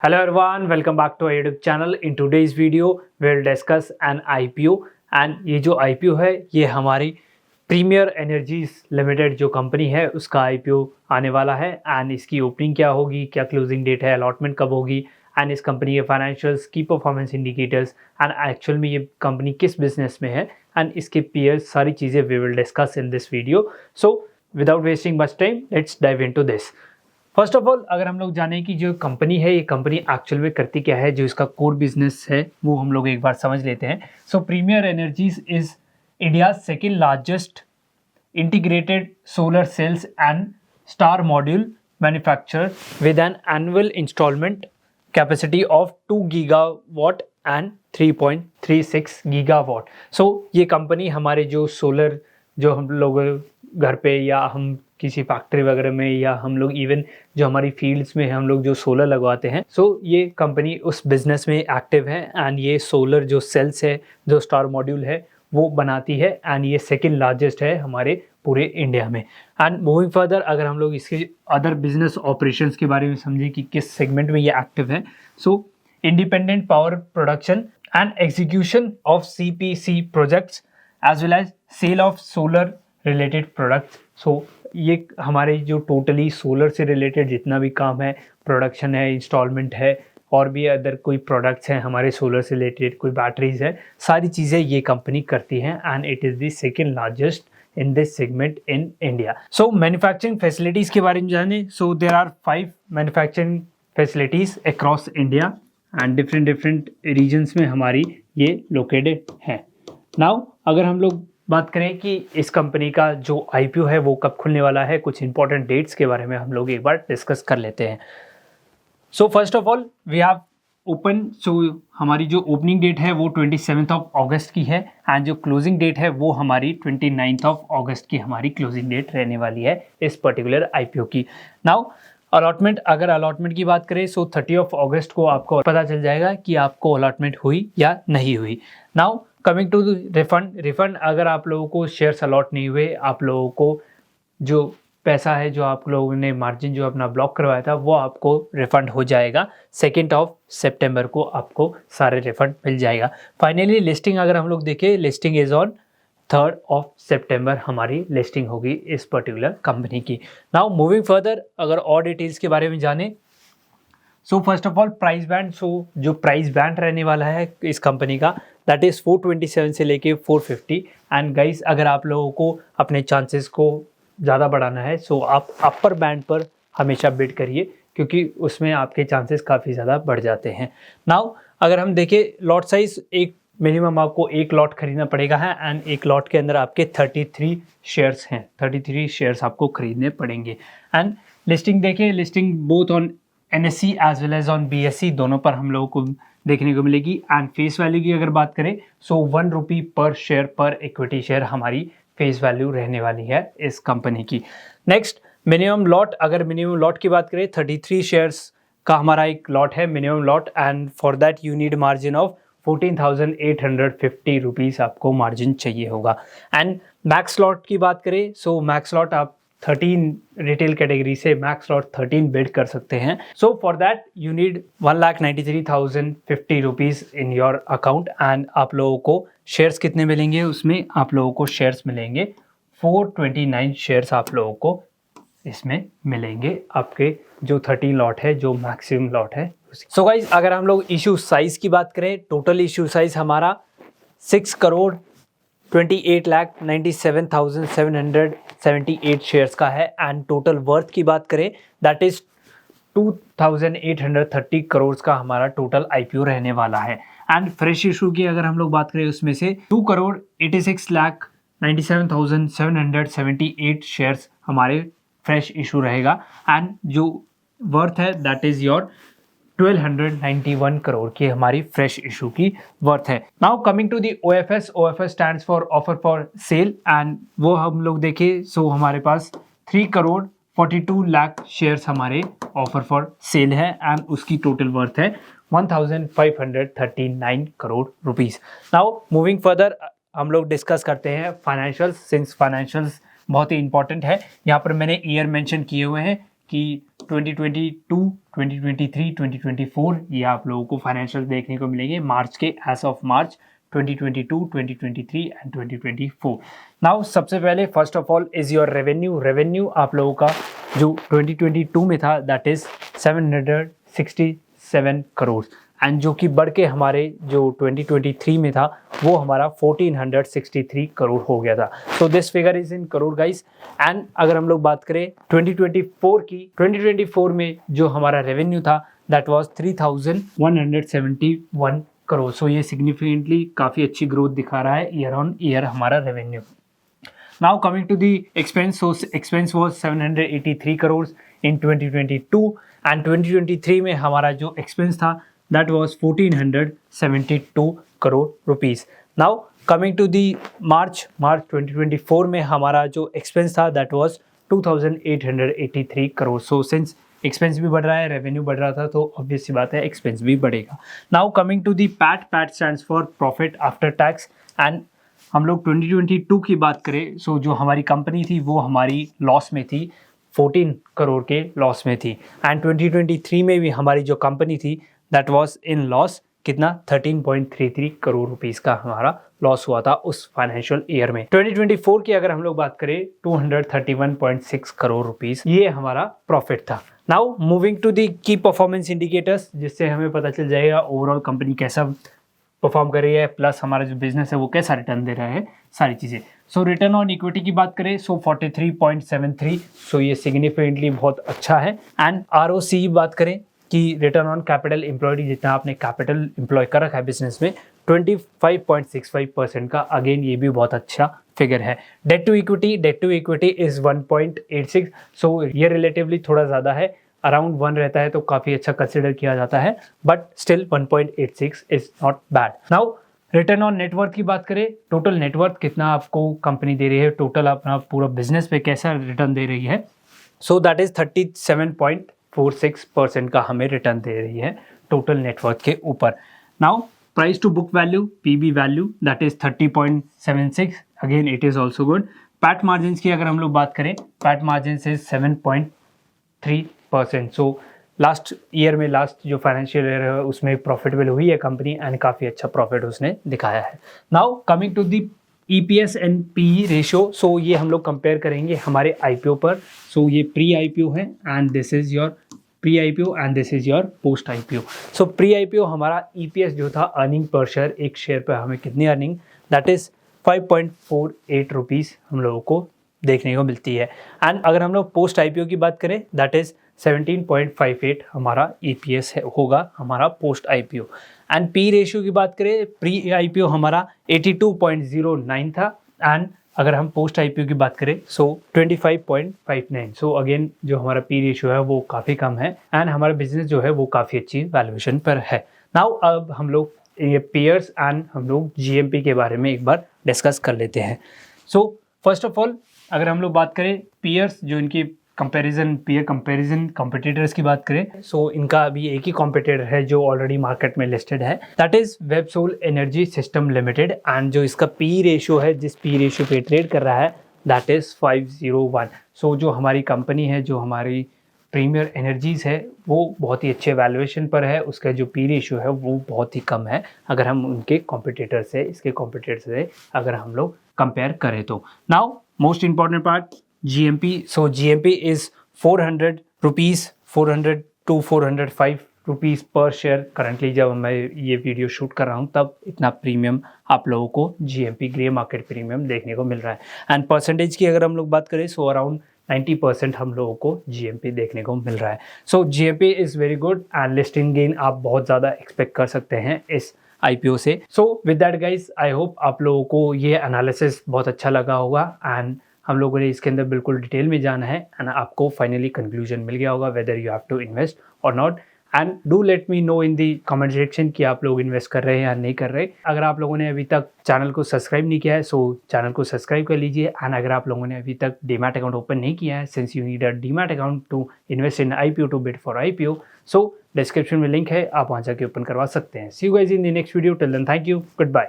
Hello everyone, welcome back to our YouTube channel. In today's video, we'll discuss an IPO and ये जो IPO है ये हमारी premiere energies limited जो company है उसका IPO आने वाला है एंड इसकी ओपनिंग क्या होगी, क्या क्लोजिंग डेट है, अलॉटमेंट कब होगी एंड इस कंपनी के फाइनेंशियल्स, की परफॉर्मेंस इंडिकेटर्स एंड एक्चुअल में ये कंपनी किस बिजनेस में है एंड इसके पीयर्स, सारी चीज़ें we will discuss in this video. So without wasting much time let's dive into this. First of all अगर हम लोग जाने कि जो कंपनी है ये कंपनी एक्चुअल में करती क्या है, जो इसका कोर बिजनेस है वो हम लोग एक बार समझ लेते हैं. So Premier Energies is India second largest integrated solar cells and star module manufacturer with an annual installment capacity of 2 gigawatt and 3.36 gigawatt. So ये कंपनी हमारे जो सोलर, जो हम लोग घर पे या हम किसी फैक्ट्री वगैरह में या हम लोग इवन जो हमारी फील्ड्स में हम लोग जो सोलर लगवाते हैं, सो ये कंपनी उस बिज़नेस में एक्टिव है एंड ये सोलर जो सेल्स है, जो स्टार मॉड्यूल है वो बनाती है एंड ये सेकंड लार्जेस्ट है हमारे पूरे इंडिया में. एंड मूविंग फर्दर अगर हम लोग इसके अदर बिजनेस ऑपरेशंस के बारे में समझें कि किस सेगमेंट में ये एक्टिव है. So independent power production and execution of CPC projects as well as sale of solar related products. So ये हमारे जो टोटली सोलर से रिलेटेड जितना भी काम है, प्रोडक्शन है, इंस्टॉलमेंट है और भी अदर कोई प्रोडक्ट्स हैं हमारे सोलर से रिलेटेड, कोई बैटरीज है, सारी चीज़ें ये कंपनी करती हैं and it is the second largest in this segment in India. So manufacturing facilities के बारे में जाने. So there are 5 manufacturing facilities across India and different regions में हमारी ये लोकेटेड हैं. नाउ अगर हम लोग बात करें कि इस कंपनी का जो IPO है वो कब खुलने वाला है, कुछ इंपॉर्टेंट डेट्स के बारे में हम लोग एक बार डिस्कस कर लेते हैं. So first of all we have open, so हमारी जो ओपनिंग डेट है वो 27 अगस्त की है एंड जो क्लोजिंग डेट है वो हमारी 29 अगस्त की हमारी क्लोजिंग डेट रहने वाली है इस पर्टिकुलर IPO की. नाउ अलॉटमेंट, अगर अलॉटमेंट की बात करें सो 30 अगस्त को आपको पता चल जाएगा कि आपको अलॉटमेंट हुई या नहीं हुई. नाउ कमिंग टू रिफंड अगर आप लोगों को शेयर्स अलॉट नहीं हुए, आप लोगों को जो पैसा है, जो आप लोगों ने मार्जिन जो अपना ब्लॉक करवाया था वो आपको रिफंड हो जाएगा. 2 सितंबर को आपको सारे रिफंड मिल जाएगा. फाइनली लिस्टिंग अगर हम लोग देखें, लिस्टिंग इज ऑन 3 सितंबर हमारी लिस्टिंग होगी इस पर्टिकुलर कंपनी की. नाउ मूविंग फर्दर अगर और डिटेल्स के बारे में जाने. So first of all price band. So जो प्राइस बैंड रहने वाला है इस कंपनी का दैट इज़ 427 से लेके 450. एंड गाइस अगर आप लोगों को अपने चांसेस को ज़्यादा बढ़ाना है सो आप अपर बैंड पर हमेशा बिड करिए क्योंकि उसमें आपके चांसेस काफ़ी ज़्यादा बढ़ जाते हैं. नाउ अगर हम देखें लॉट साइज़, एक मिनिमम आपको एक लॉट खरीदना पड़ेगा है एंड एक लॉट के अंदर आपके 33 शेयर्स हैं, 33 शेयर्स आपको खरीदने पड़ेंगे. एंड लिस्टिंग देखें, listing both on NSE as well as on BSE दोनों पर हम लोगों को देखने को मिलेगी. एंड फेस वैल्यू की अगर बात करें सो 1 रुपी पर शेयर पर इक्विटी शेयर हमारी फेस वैल्यू रहने वाली है इस कंपनी की. नेक्स्ट मिनिमम लॉट, अगर मिनिमम लॉट की बात करें 33 शेयर्स का हमारा एक लॉट है minimum lot and for that you need margin of 14,850 rupees आपको मार्जिन चाहिए होगा. एंड मैक्स लॉट की बात करें सो मैक्स लॉट आप 13 रिटेल कैटेगरी से मैक्स लॉट 13 बिड कर सकते हैं. So for that you need 1,93,050 rupees in your account and आप लोगों को शेयर्स कितने मिलेंगे, उसमें आप लोगों को शेयर्स मिलेंगे 429 शेयर्स आप लोगों को इसमें मिलेंगे आपके जो 13 लॉट है, जो मैक्सिमम लॉट है. सो गाइज अगर हम लोग इशू साइज़ की बात करें, टोटल इशू साइज़ हमारा 6,28,97,778 शेयर्स का है एंड टोटल वर्थ की बात करें दैट इज़ 2,830 करोड़ का हमारा टोटल IPO रहने वाला है. एंड फ्रेश इशू की अगर हम लोग बात करें उसमें से 2,86,97,778 शेयर्स हमारे फ्रेश इशू रहेगा एंड जो वर्थ है दैट इज़ योर 1,291 करोड़ की हमारी फ्रेश इशू की वर्थ है. Now coming to the OFS. OFS stands for offer for sale and वो हम लोग देखें सो हमारे पास 3,42 लाख शेयर्स हमारे ऑफर फॉर सेल है एंड उसकी टोटल वर्थ है 1,539 crore rupees. Now moving further हम लोग डिस्कस करते हैं फाइनेंशियल्स, सिंस फाइनेंशियल्स बहुत ही इंपॉर्टेंट है. यहाँ पर मैंने ईयर मेंशन किए हुए हैं कि 2022, 2023, 2024 ये आप लोगों को फाइनेंशियल देखने को मिलेंगे मार्च के, as of March 2022, 2023 and 2024। Now सबसे पहले first of all is your revenue आप लोगों का जो 2022 में था दैट इज 767 करोड़ एंड जो कि बढ़ के हमारे जो 2023 में था वो हमारा 1463 करोड़ हो गया था। So this figure is in crore guys. And अगर हम लोग बात करें 2024 की, 2024 में जो हमारा रेवेन्यू था दैट वाज 3171 करोड़। सो ये सिग्निफिकेंटली काफ़ी अच्छी ग्रोथ दिखा रहा है ईयर ऑन ईयर हमारा revenue. Now coming to the expense, so expense was 783 crore in 2022 and 2023 में हमारा जो एक्सपेंस था that was 1472 crore rupees. Now coming to the March 2024 में हमारा जो expense था that was 2883 crore. So since expense भी बढ़ रहा है, revenue बढ़ रहा था, तो obvious सी बात है expense भी बढ़ेगा. Now coming to the PAT stands for profit after tax and हम लोग 2022 की बात करें, so जो हमारी कंपनी थी वो हमारी लॉस में थी, 14 करोड़ के लॉस में थी एंड 2023 में भी हमारी जो कंपनी थी दैट वाज इन लॉस, कितना 13.33 करोड़ रुपीस का हमारा लॉस हुआ था उस फाइनेंशियल ईयर में। 2024 की अगर हम लोग बात करें 231.6 करोड़ रुपीस ये हमारा प्रॉफिट था। नाउ मूविंग टू दी की परफॉर्मेंस इंडिकेटर्स, जिससे हमें पता चल जाएगा ओवरऑल कंपनी कैसा परफॉर्म कर रही है प्लस हमारा जो बिजनेस है वो कैसा रिटर्न दे रहा है, सारी चीज़ें। सो रिटर्न ऑन इक्विटी की बात करें सो 43.73, सो ये सिग्निफिकेंटली बहुत अच्छा है। एंड ROC बात करें कि रिटर्न ऑन कैपिटल एम्प्लॉयड, जितना आपने कैपिटल एम्प्लॉय कर रखा है बिजनेस में 25.65% का, अगेन ये भी बहुत अच्छा फिगर है। डेट टू इक्विटी इज 1.86, सो ये रिलेटिवली थोड़ा ज़्यादा है, अराउंड 1 रहता है तो काफ़ी अच्छा कंसिडर किया जाता है, but still 1.86 is not bad. Now return on net worth की बात करें, टोटल नेटवर्थ कितना आपको कंपनी दे रही है, टोटल अपना पूरा बिजनेस पे कैसा रिटर्न दे रही है, सो दैट इज 37.46% का हमें रिटर्न दे रही है टोटल नेटवर्थ के ऊपर। Now price to book value PB value that is 30.76, again it is also good. PAT margin की अगर हम लोग बात करें, पैट मार्जिन से 7.3%, सो लास्ट ईयर में, लास्ट जो फाइनेंशियल ईयर है उसमें प्रॉफिटेबल हुई है कंपनी एंड काफ़ी अच्छा प्रॉफिट उसने दिखाया है। Now coming to the EPS and PE ratio, so ये हम लोग कंपेयर करेंगे हमारे IPO पर। सो ये प्री IPO है and this is your pre IPO and this is your post IPO। So pre IPO हमारा EPS जो था, अर्निंग पर शेयर, एक शेयर पर हमें कितनी अर्निंग, दैट इज़ 5.48 रुपीज़ हम लोगों को देखने को मिलती है। एंड अगर हम लोग पोस्ट IPO की बात करें दैट इज़ 17.58 हमारा EPS है, होगा हमारा post IPO। And P ratio की बात करें, प्री IPO हमारा 82.09 था एंड अगर हम पोस्ट IPO की बात करें सो 25.59। सो अगेन जो हमारा P रेशियो है वो काफ़ी कम है एंड हमारा बिजनेस जो है वो काफ़ी अच्छी वैल्यूएशन पर है। नाउ अब हम लोग ये पीयर्स एंड हम लोग GMP के बारे में एक बार डिस्कस कर लेते हैं। सो फर्स्ट ऑफ ऑल अगर हम लोग बात करें पीयर्स, जो इनकी पीयर कंपैरिजन कॉम्पिटिटर्स की बात करें, सो इनका अभी एक ही कॉम्पिटिटर है जो ऑलरेडी मार्केट में लिस्टेड है, that is Websol energy system limited and जो इसका P रेशियो है, जिस P रेशियो पे ट्रेड कर रहा है दैट इज 501। सो जो हमारी कंपनी है, जो हमारी प्रीमियर एनर्जीज़ है, वो बहुत ही अच्छे वैल्यूएशन पर है, उसका जो P रेशियो है वो बहुत ही कम है अगर हम उनके कॉम्पिटिटर से, इसके कॉम्पिटिटर से अगर हम लोग कंपेयर करें तो। Now most important part GMP, so GMP is 400 rupees, 400 to 405 rupees पर शेयर करंटली जब मैं ये वीडियो शूट कर रहा हूँ तब इतना प्रीमियम आप लोगों को GMP ग्रे मार्केट प्रीमियम देखने को मिल रहा है। एंड परसेंटेज की अगर हम लोग बात करें सो अराउंड 90% हम लोगों को GMP देखने को मिल रहा है। सो GMP is very good and listing gain आप बहुत ज़्यादा एक्सपेक्ट कर सकते हैं इस IPO से। So with that guys I hope आप लोगों को ये एनालिसिस बहुत अच्छा लगा होगा एंड हम लोगों ने इसके अंदर बिल्कुल डिटेल में जाना है एंड आपको फाइनली कंक्लूजन मिल गया होगा whether you have to invest और not. And do let me know in the comment section कि आप लोग इन्वेस्ट कर रहे हैं या नहीं कर रहे। अगर आप लोगों ने अभी तक चैनल को सब्सक्राइब नहीं किया है सो चैनल को सब्सक्राइब कर लीजिए एंड अगर आप लोगों ने अभी तक डीमैट अकाउंट ओपन नहीं किया है, since you need a demat account to invest in IPO to bid for IPO, so description में लिंक है, आप वहाँ जाके ओपन करवा सकते हैं। See you guys in the next video, till then thank you, good bye.